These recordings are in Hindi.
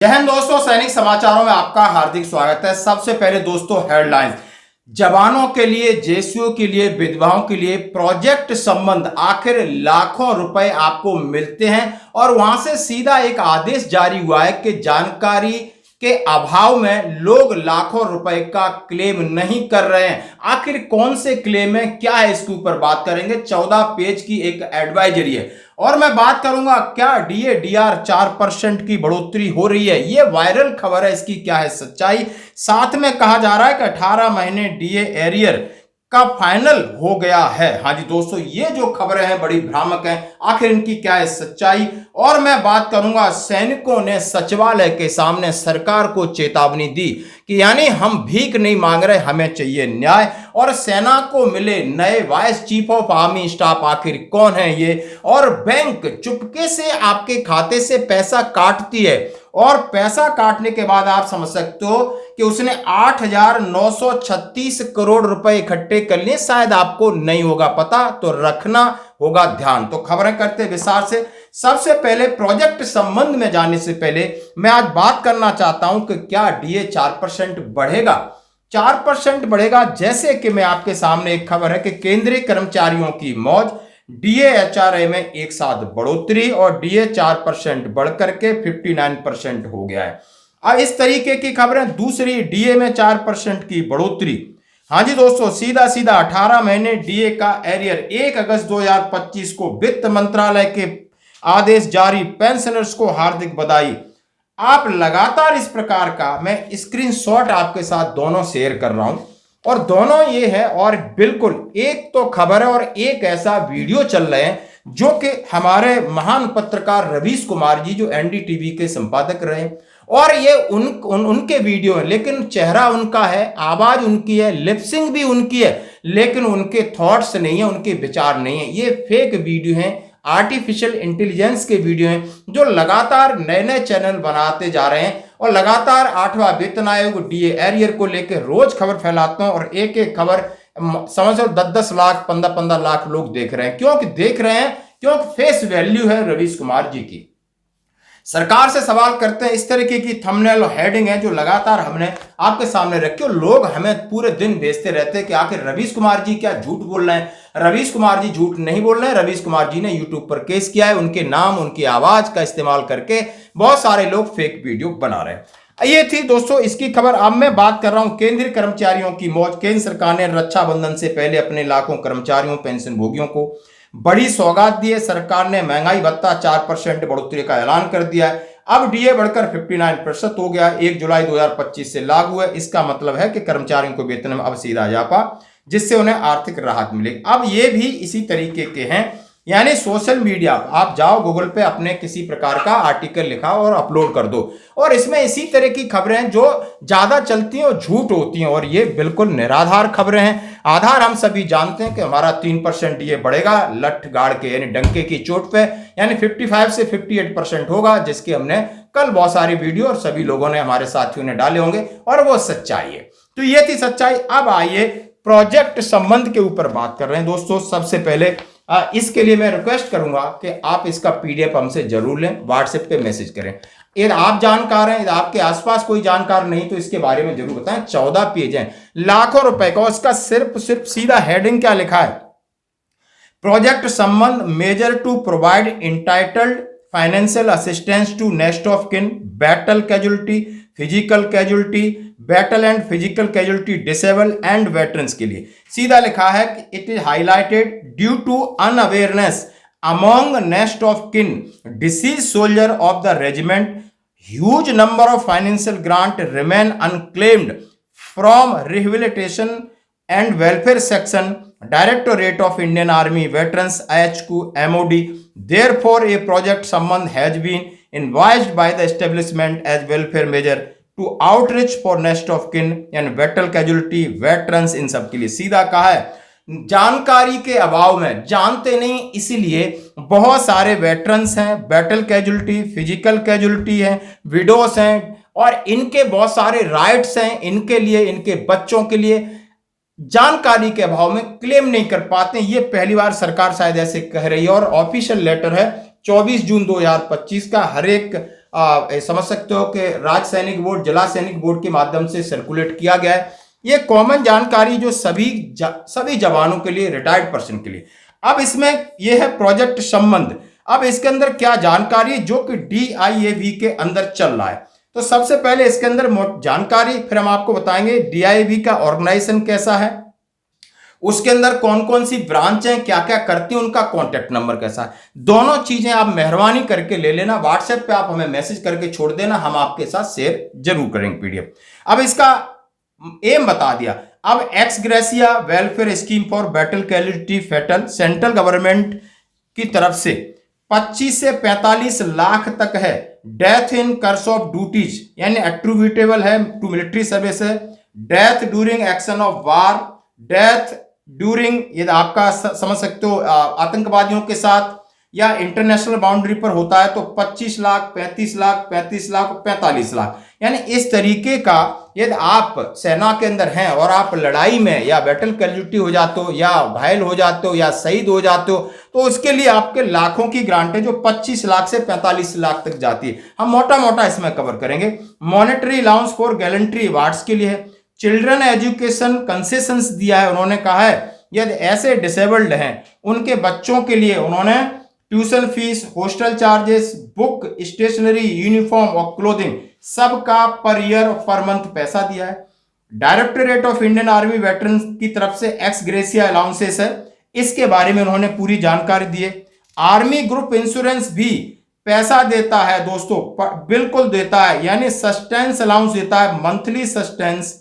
जय हिंद दोस्तों, सैनिक समाचारों में आपका हार्दिक स्वागत है। सबसे पहले दोस्तों हेडलाइंस। जवानों के लिए, जेसीओ के लिए, विधवाओं के लिए प्रोजेक्ट संबंध आखिर लाखों रुपए आपको मिलते हैं और वहां से सीधा एक आदेश जारी हुआ है कि जानकारी के अभाव में लोग लाखों रुपए का क्लेम नहीं कर रहे हैं। आखिर कौन से क्लेम है, क्या है, इसके ऊपर बात करेंगे। 14 पेज की एक एडवाइजरी है और मैं बात करूंगा क्या डीए डीआर 4% की बढ़ोतरी हो रही है। ये वायरल खबर है, इसकी क्या है सच्चाई। साथ में कहा जा रहा है कि 18 महीने डीए एरियर का फाइनल हो गया है। हाँ जी दोस्तों, ये जो खबरें हैं बड़ी भ्रामक हैं, आखिर इनकी क्या है सच्चाई। और मैं बात करूंगा सैनिकों ने सचिवालय के सामने सरकार को चेतावनी दी कि यानी हम भीख नहीं मांग रहे, हमें चाहिए न्याय। और सेना को मिले नए vice chief of army staff, आखिर कौन है ये। और बैंक चुपके से आपके खाते से पैसा काटती है और पैसा काटने के बाद आप समझ सकते हो कि उसने 8,936 करोड़ रुपए इकट्ठे कर लिए। शायद आपको नहीं होगा पता, तो रखना होगा ध्यान। तो खबरें करते विस्तार से। सबसे पहले प्रोजेक्ट संबंध में जाने से पहले मैं आज बात करना चाहता हूं कि क्या डीए 4% बढ़ेगा। 4% बढ़ेगा, जैसे कि मैं आपके सामने एक खबर है कि केंद्रीय कर्मचारियों की मौज, डीए एचआरए में एक साथ बढ़ोतरी और डीए 4% बढ़कर के 59% हो गया है। अब इस तरीके की खबरें। दूसरी, डीए में 4% की बढ़ोतरी। हाँ जी दोस्तों, सीधा सीधा 18 महीने डीए का एरियर 1 अगस्त 2025 को वित्त मंत्रालय के आदेश जारी। पेंशनर्स को हार्दिक बधाई। आप लगातार इस प्रकार का मैं स्क्रीनशॉट आपके साथ दोनों शेयर कर रहा हूं और दोनों ये है, और बिल्कुल एक तो खबर है और एक ऐसा वीडियो चल रहे हैं जो कि हमारे महान पत्रकार रवीश कुमार जी, जो एनडीटीवी के संपादक रहे, और ये उनके वीडियो है, लेकिन चेहरा उनका है, आवाज उनकी है, लिपसिंग भी उनकी है, लेकिन उनके थॉट्स नहीं है, उनके विचार नहीं है। ये फेक वीडियो हैं, आर्टिफिशियल इंटेलिजेंस के वीडियो हैं जो लगातार नए नए चैनल बनाते जा रहे हैं और लगातार 8वां वेतन आयोग डीए एरियर को लेकर रोज खबर फैलाते हैं और एक एक खबर समझ लो 10-10 लाख 15-15 लाख लोग देख रहे हैं। क्योंकि देख रहे हैं क्योंकि फेस वैल्यू है रवीश कुमार जी की। सरकार से सवाल करते हैं, इस तरीके की थंबनेल और हेडिंग है जो लगातार हमने आपके सामने रखी और लोग हमें पूरे दिन भेजते रहते हैं कि आखिर रवीश कुमार जी क्या झूठ बोल रहे हैं। रवीश कुमार जी झूठ नहीं बोल रहे हैं। रवीश कुमार जी ने यूट्यूब पर केस किया है, उनके नाम, उनकी आवाज का इस्तेमाल करके बहुत सारे लोग फेक वीडियो बना रहे हैं। ये थी दोस्तों इसकी खबर। अब मैं बात कर रहा हूं केंद्रीय कर्मचारियों की मौज। केंद्र सरकार ने रक्षाबंधन से पहले अपने लाखों कर्मचारियों, पेंशन भोगियों को बड़ी सौगात दी है। सरकार ने महंगाई भत्ता 4% बढ़ोतरी का ऐलान कर दिया है। अब डीए बढ़कर 59% हो गया, 1 जुलाई 2025 से लागू है। इसका मतलब है कि कर्मचारियों को वेतन में अब सीधा इजाफा, जिससे उन्हें आर्थिक राहत मिलेगी। अब ये भी इसी तरीके के हैं, यानी सोशल मीडिया आप जाओ गूगल पे, अपने किसी प्रकार का आर्टिकल लिखा और अपलोड कर दो, और इसमें इसी तरह की खबरें जो ज्यादा चलती हैं और झूठ होती हैं, और ये बिल्कुल निराधार खबरें हैं। आधार हम सभी जानते हैं कि हमारा 3% ये बढ़ेगा लठ गाड़ के, यानी डंके की चोट पे, यानी 55 से 58% होगा, जिसकी हमने कल बहुत सारी वीडियो और सभी लोगों ने, हमारे साथियों ने डाले होंगे, और वो सच्चाई है। तो ये थी सच्चाई। अब आइए प्रोजेक्ट संबंध के ऊपर बात कर रहे हैं दोस्तों। सबसे पहले इसके लिए मैं रिक्वेस्ट करूंगा कि आप इसका पीडीएफ हमसे जरूर लें, व्हाट्सएप पे मैसेज करें। यदि आप जानकार हैं, यदि आपके आसपास कोई जानकार नहीं, तो इसके बारे में जरूर बताएं। 14 पेज हैं, लाखों रुपए का। उसका सिर्फ सीधा हेडिंग क्या लिखा है, प्रोजेक्ट संबंध measure to provide entitled financial assistance to next of kin, battle casualty, physical casualty, battle and physical casualty, disable and veterans के लिए। सीधा लिखा है कि it is highlighted due to unawareness among next of kin deceased soldier of the regiment, huge number of financial grant remain unclaimed from rehabilitation and welfare section, directorate of Indian army veterans HQ MOD. Therefore, a project संबंध has been invoiced by the establishment as welfare measure to outreach for next of kin and battle casualty veterans। इन सब के लिए सीधा कहा है, जानकारी के अभाव में, जानते नहीं इसीलिए बहुत सारे वेटरन्स हैं, बैटल कैजुअलिटी, फिजिकल कैजुअलिटी हैं, विडोस हैं, और इनके बहुत सारे राइट्स हैं, इनके लिए, इनके बच्चों के लिए जानकारी के अभाव में क्लेम नहीं कर पाते। ये पहली बार सरकार शायद ऐसे कह रही है, और ऑफिशियल लेटर है 24 जून 2025 का। हर एक समझ सकते हो कि राज्य सैनिक बोर्ड, जिला सैनिक बोर्ड के माध्यम से सर्कुलेट किया गया है। ये कॉमन जानकारी जो सभी जवानों के लिए, रिटायर्ड पर्सन के लिए। अब इसमें यह है प्रोजेक्ट संबंध। अब इसके अंदर क्या जानकारी जो कि DIAV के अंदर चल रहा है, तो सबसे पहले इसके अंदर जानकारी, फिर हम आपको बताएंगे DIAV का ऑर्गेनाइजेशन कैसा है, उसके अंदर कौन कौन सी ब्रांच है, क्या क्या करती है, उनका कॉन्टेक्ट नंबर कैसा है। दोनों चीजें आप मेहरबानी करके ले लेना, व्हाट्सएप पे आप हमें मैसेज करके छोड़ देना, हम आपके साथ शेयर जरूर करेंगे PDF। अब इसका एम बता दिया। अब ex gratia welfare scheme for battle casualty fatal central government की तरफ से 25 से 45 लाख तक है। Death in course of duties यानी एट्रीब्यूटेबल है टू मिलिट्री सर्विस है। Death during action of war, death during, ये आपका समझ सकते हो आतंकवादियों के साथ या इंटरनेशनल बाउंड्री पर होता है तो 25 लाख, 35 लाख, 35 लाख, 45 लाख। यानी इस तरीके का यदि आप सेना के अंदर हैं और आप लड़ाई में या बैटल कैजुअल्टी हो जाते हो या घायल हो जाते हो या शहीद हो जाते हो तो उसके लिए आपके लाखों की ग्रांट है जो 25 लाख से 45 लाख तक जाती है। हम मोटा मोटा इसमें कवर करेंगे। Monetary allowance for gallantry awards के लिए है। चिल्ड्रन एजुकेशन कंसेशंस दिया है। उन्होंने कहा है यदि ऐसे डिसेबल्ड हैं उनके बच्चों के लिए उन्होंने tuition fees, hostel charges, book, stationery, uniform और क्लोथिंग सबका पर ईयर और पर मंथ पैसा दिया है। Directorate of Indian army veterans की तरफ से एक्स ग्रेसिया अलाउंसेस है, इसके बारे में उन्होंने पूरी जानकारी दी है। आर्मी ग्रुप इंश्योरेंस भी पैसा देता है दोस्तों, बिल्कुल देता है, यानी सस्टेंस अलाउंस देता है, monthly sustenance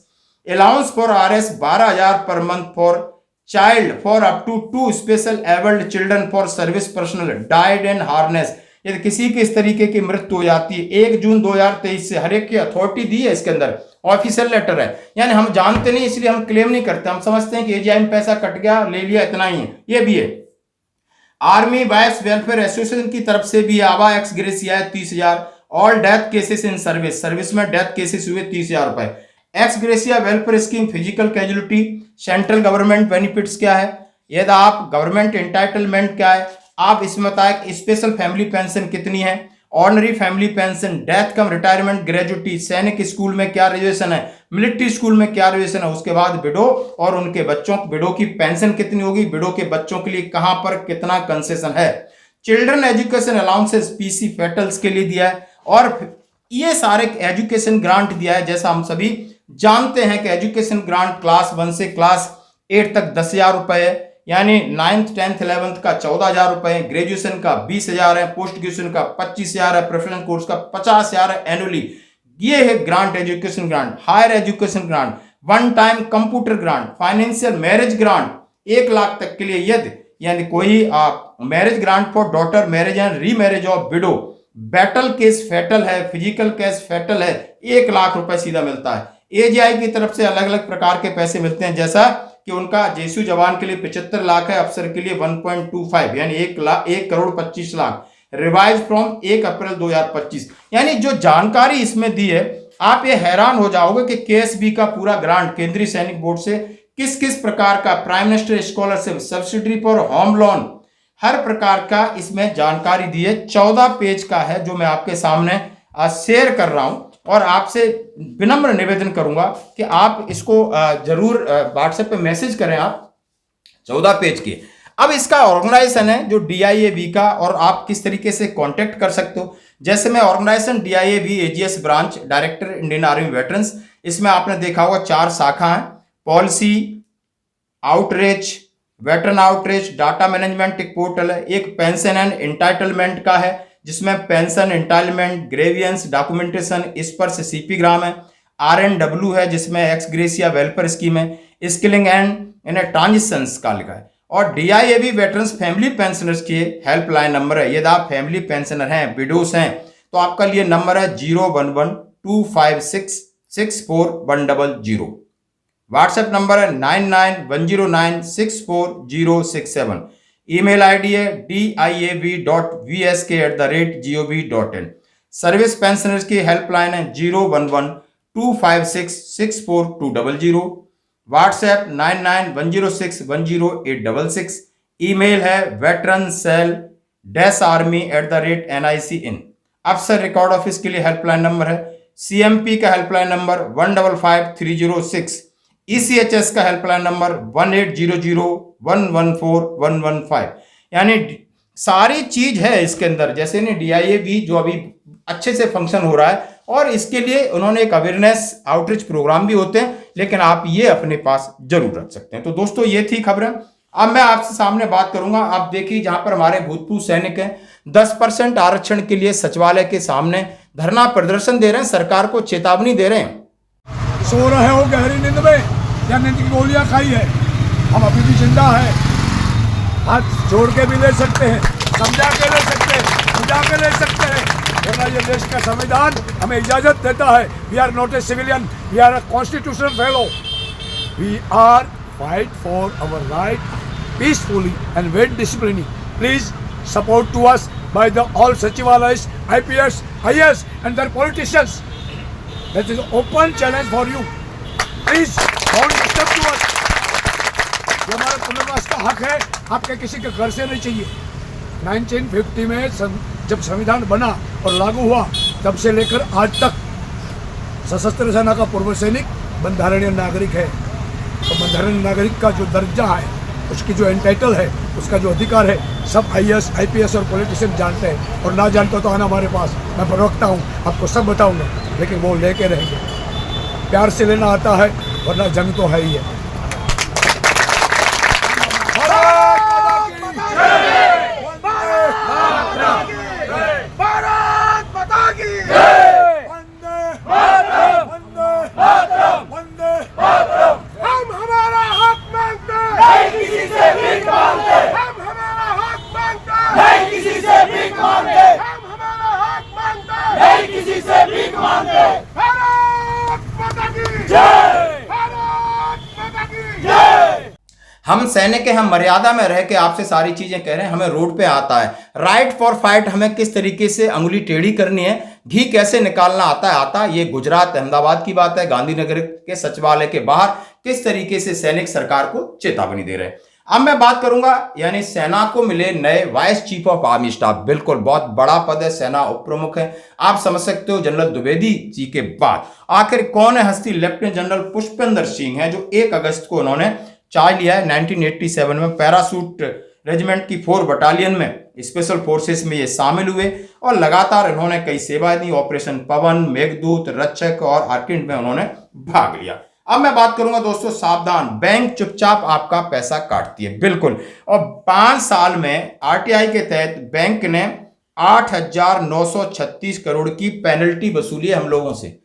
allowance for RS 12,000 per month for child for up to 2 special abled children for service personnel died and harness. यदि किसी की इस तरीके की मृत्यु हो जाती है 1 जून 2023 से हर एक की अथॉरिटी दी है, इसके अंदर ऑफिशियल लेटर है, यानी हम जानते नहीं इसलिए हम क्लेम नहीं करते, हम समझते हैं कि AGI में पैसा कट गया, ले लिया, इतना ही है। ये भी है। आर्मी वाइफ्स वेलफेयर एसोसिएशन की तरफ से भी आवा एक्स ग्रेसिया है 30,000। All death cases in service, service में डेथ केसेस हुए 30,000 रुपए। X gratia welfare scheme physical casualty central government benefits क्या है, यदि आप गवर्नमेंट एंटाइटलमेंट क्या है, आप इसमें बताएं स्पेशल फैमिली पेंशन कितनी है, ऑर्डिनरी फैमिली पेंशन, डेथ कम रिटायरमेंट, ग्रेजुएटी, सैनिक स्कूल में क्या रिजर्वेशन है, मिलिट्री स्कूल में क्या रिजर्वेशन है, उसके बाद विडो और उनके बच्चों, विडो की पेंशन कितनी होगी, विडो के बच्चों के लिए कहां पर कितना कंसेशन है। चिल्ड्रन एजुकेशन अलाउंसेस PC फेटल्स के लिए दिया है और ये सारे एजुकेशन ग्रांट दिया है। जैसा हम सभी जानते हैं कि एजुकेशन ग्रांट क्लास 1 से क्लास 8 तक 10,000 रुपए है, यानी 9th 10th 11th का 14,000 रुपए है, ग्रेजुएशन का 20,000 है, पोस्ट ग्रेजुएशन का 25,000 है, प्रेफरेंस कोर्स का 50,000 है एनुअली। ये है grant, education grant. Higher education grant, one time computer grant, financial marriage grant 1 lakh तक के लिए, यदि यानी कोई marriage grant for daughter marriage and remarriage of widow, battle case fatal है, फिजिकल केस फेटल है, 1 लाख रुपए सीधा मिलता है। AGI की तरफ से अलग अलग प्रकार के पैसे मिलते हैं, जैसा कि उनका जेसू जवान के लिए 75 लाख है, अफसर के लिए 1.25 यानी 1,25,00,000 रिवाइज फ्रॉम 1 अप्रैल 2025। यानी जो जानकारी इसमें दी है आप ये हैरान हो जाओगे कि KSB का पूरा ग्रांट केंद्रीय सैनिक बोर्ड से किस किस प्रकार का, prime minister scholarship, subsidy for home loan, हर प्रकार का इसमें जानकारी दी है। 14 पेज का है जो मैं आपके सामने शेयर कर रहा हूं और आपसे विनम्र निवेदन करूंगा कि आप इसको जरूर व्हाट्सएप पे मैसेज करें आप 14 पेज की। अब इसका ऑर्गेनाइजेशन है जो DIAV का, और आप किस तरीके से कांटेक्ट कर सकते हो। जैसे मैं organization DIAV AGS branch director Indian army veterans, इसमें आपने देखा होगा 4 शाखा है, policy, outreach, veteran outreach, data management एक पोर्टल है, एक पेंशन एंड एंटाइटलमेंट का है जिसमें पेंशन, एंटाइटलमेंट, ग्रेवियंस, डॉक्यूमेंटेशन, इस पर से CP ग्राम है, RNW है जिसमें एक्स ग्रेसिया वेलफेयर स्कीम है, स्किलिंग एंड ट्रांजिशंस का लिखा है, और DIAV वेटरन्स फैमिली पेंशनर्स की हेल्पलाइन नंबर है। यदि आप फैमिली पेंशनर हैं, विडोस हैं, तो आपका लिए नंबर है 01125664100। व्हाट्सएप नंबर है 9910964067। ईमेल आईडी है diav.vsk@gov.in। सर्विस पेंशनर्स की हेल्पलाइन है 01125664200। व्हाट्सएप 9910610866। ईमेल है veterancell-army@nic.in। अफसर रिकॉर्ड ऑफिस के लिए हेल्पलाइन नंबर है, सीएमपी का हेल्पलाइन नंबर 155306, ईसीएचएस का हेल्पलाइन नंबर 1800114115। यानी सारी चीज है इसके अंदर। जैसे नहीं डीआईए भी जो अभी अच्छे से फंक्शन हो रहा है, और इसके लिए उन्होंने एक अवेयरनेस आउटरीच प्रोग्राम भी होते हैं, लेकिन आप ये अपने पास जरूर रख सकते हैं। तो दोस्तों ये थी खबरें। अब मैं आपसे सामने बात करूंगा। आप देखिए जहां पर हमारे भूतपूर्व सैनिक हैं 10% आरक्षण के लिए सचिवालय के सामने धरना प्रदर्शन दे रहे हैं, सरकार को चेतावनी दे रहे हैं। सो रहे हो गहरी नींद में या नींद की गोलियां खाई है? हम अभी भी जिंदा है, हाथ जोड़ के भी ले सकते हैं, समझा के ले सकते हैं, बुझा के ले सकते हैं, वरना ये देश का संविधान हमें इजाजत देता है। We are not a civilian, we are a constitutional fellow. We are fight for our right peacefully and with discipline. Please support to us by the all Sachivalayas, IPS, IAS and their politicians. That is an open challenge for you. Please don't disturb to us. ये हमारा पुनर्वास का हक है, आपके किसी के घर से नहीं चाहिए। 1950 में जब संविधान बना और लागू हुआ, तब से लेकर आज तक सशस्त्र सेना का पूर्व सैनिक बंधारणीय नागरिक है। तो बंधारणीय नागरिक का जो दर्जा है, उसकी जो एंटाइटल है, उसका जो अधिकार है, सब IAS, IPS और पॉलिटिशियन जानते हैं। और ना जानते तो आना हमारे पास, मैं प्रवक्ता हूँ, आपको सब बताऊँगा, लेकिन वो लेके रहेंगे। प्यार से लेना आता है, वरना जंग तो है ही है। हम सैनिक हैं, हम मर्यादा में रह के आपसे सारी चीजें कह रहे हैं। हमें रोड पे आता है राइट फॉर फाइट, हमें किस तरीके से अंगुली टेढ़ी करनी है, घी कैसे निकालना आता है। ये गुजरात अहमदाबाद की बात है, गांधीनगर के सचिवालय के बाहर किस तरीके से सैनिक सरकार को चेतावनी दे रहे हैं। अब मैं बात करूंगा, यानी सेना को मिले नए vice chief of army staff. बिल्कुल बहुत बड़ा पद है, सेना उप प्रमुख है, आप समझ सकते हो जनरल द्विवेदी जी के बाद आखिर कौन है हस्ती। लेफ्टिनेंट जनरल पुष्पेंद्र सिंह है, जो 1 अगस्त को उन्होंने चार्ज लिया है 1987 में। पैरासूट रेजिमेंट की 4 बटालियन में स्पेशल फोर्सेस में ये शामिल हुए और लगातार इन्होंने कई सेवाएं दी। ऑपरेशन पवन, मेघदूत, रक्षक और आर्किड में उन्होंने भाग लिया। अब मैं बात करूंगा दोस्तों, सावधान, बैंक चुपचाप आपका पैसा काटती है। बिल्कुल, और 5 साल में आरटीआई के तहत बैंक ने 8,936 करोड़ की पेनल्टी वसूली है हम लोगों से।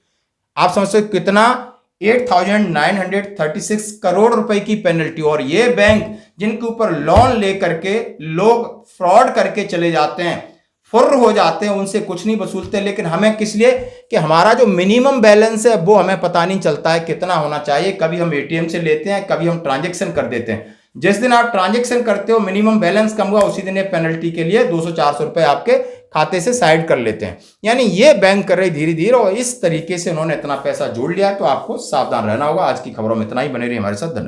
आप समझ सकते कितना, 8,936 करोड़ रुपए की पेनल्टी। और ये बैंक जिनके ऊपर लोन लेकर के लोग फ्रॉड करके चले जाते हैं, फुर्र हो जाते हैं, उनसे कुछ नहीं वसूलते। लेकिन हमें किस लिए कि हमारा जो मिनिमम बैलेंस है वो हमें पता नहीं चलता है कितना होना चाहिए। कभी हम एटीएम से लेते हैं, कभी हम ट्रांजैक्शन कर देते हैं। जिस दिन आप ट्रांजैक्शन करते हो, मिनिमम बैलेंस कम हुआ, उसी दिन ये पेनल्टी के लिए 200-400 रुपए आपके खाते से साइड कर लेते हैं। यानी ये बैंक कर रही धीरे धीरे, और इस तरीके से उन्होंने इतना पैसा जोड़ लिया है। तो आपको सावधान रहना होगा। आज की खबरों में इतना ही, बने रहिए हमारे साथ। धन्यवाद।